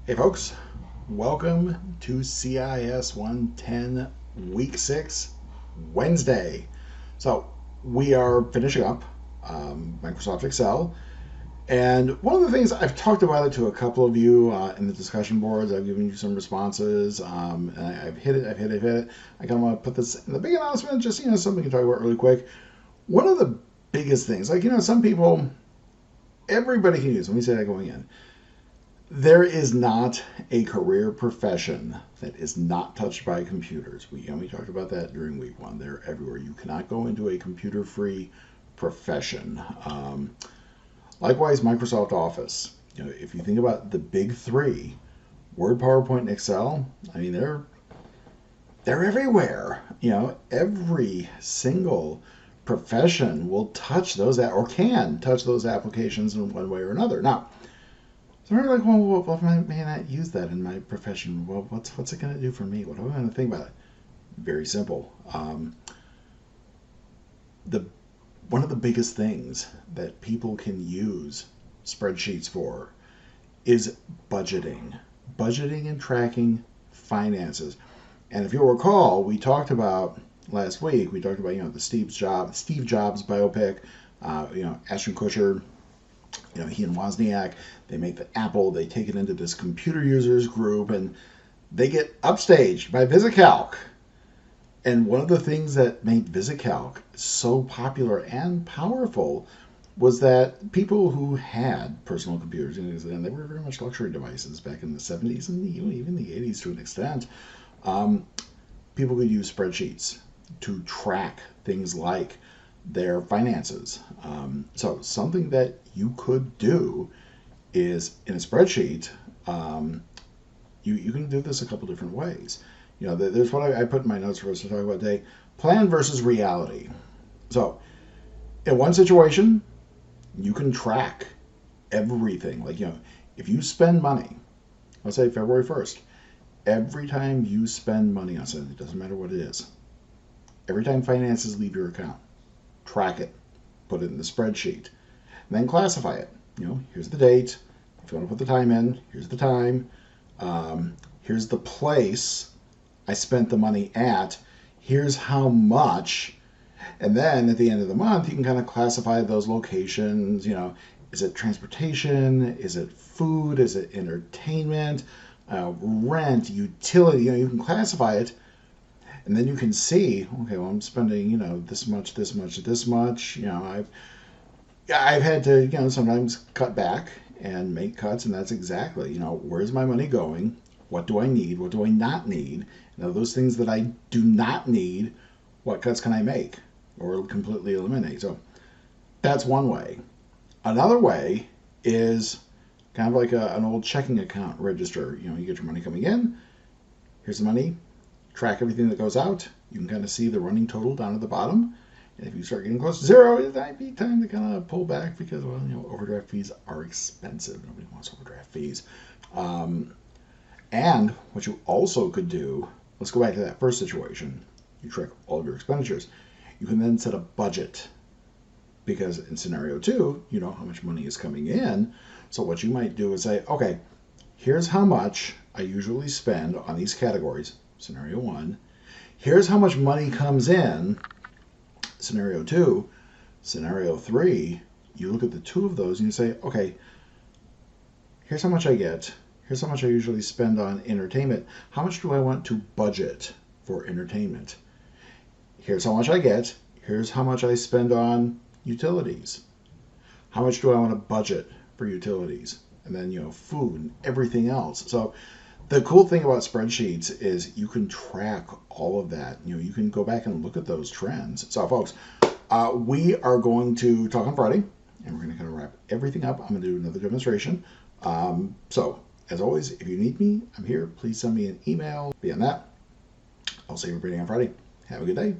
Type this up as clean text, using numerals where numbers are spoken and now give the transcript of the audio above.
Hey folks, welcome to CIS 110 Week 6 Wednesday. So we are finishing up Microsoft Excel. And one of the things I've talked about it to a couple of you in the discussion boards. I've given you some responses, and I've hit it. I kind of want to put this in the big announcement, just something we can talk about really quick. One of the biggest things, some people, everybody can use. Let me say that going in. There is not a career profession that is not touched by computers. We talked about that during week one. They're everywhere. You cannot go into a computer-free profession. Likewise, Microsoft Office. If you think about the big three, Word, PowerPoint, and Excel. I mean, they're everywhere. Every single profession will touch those or can touch those applications in one way or another. Now, so we're like, well, if I may not use that in my profession, well, what's it going to do for me? What do I want to think about it? Very simple. The One of the biggest things that people can use spreadsheets for is budgeting and tracking finances. And if you'll recall, we talked about last week. We talked about the Steve Jobs biopic. Ashton Kutcher. He and Wozniak, they make the Apple, they take it into this computer users group, and they get upstaged by VisiCalc. And one of the things that made VisiCalc so popular and powerful was that people who had personal computers, and they were very much luxury devices back in the 70s and even the 80s to an extent, people could use spreadsheets to track things like their finances. So something that you could do is in a spreadsheet, you can do this a couple different ways. There's what I put in my notes for us to talk about today: plan versus reality. So in one situation, you can track everything. Like, if you spend money, let's say February 1st, every time you spend money on something, it doesn't matter what it is, every time finances leave your account, track it, put it in the spreadsheet, and then classify it. Here's the date. If you want to put the time in, here's the time. Here's the place I spent the money at. Here's how much. And then at the end of the month, you can kind of classify those locations. Is it transportation? Is it food? Is it entertainment? Rent, utility? You can classify it. And then you can see, okay, well, I'm spending, this much, this much, this much. I've had to, sometimes cut back and make cuts, and that's exactly, where's my money going? What do I need? What do I not need? Those things that I do not need, what cuts can I make or completely eliminate? So that's one way. Another way is kind of like an old checking account register. You get your money coming in. Here's the money. Track everything that goes out. You can kind of see the running total down at the bottom. And if you start getting close to zero, it might be time to kind of pull back because, overdraft fees are expensive. Nobody wants overdraft fees. And what you also could do, let's go back to that first situation. You track all of your expenditures. You can then set a budget because in scenario 2, you know how much money is coming in. So what you might do is say, okay, here's how much I usually spend on these categories. Scenario 1. Here's how much money comes in. Scenario 2. Scenario 3. You look at the two of those and you say, okay, here's how much I get. Here's how much I usually spend on entertainment. How much do I want to budget for entertainment? Here's how much I get. Here's how much I spend on utilities. How much do I want to budget for utilities? And then, food and everything else. So the cool thing about spreadsheets is you can track all of that. You can go back and look at those trends. So, folks, we are going to talk on Friday, and we're going to kind of wrap everything up. I'm going to do another demonstration. So, as always, if you need me, I'm here. Please send me an email. Beyond that, I'll see everybody on Friday. Have a good day.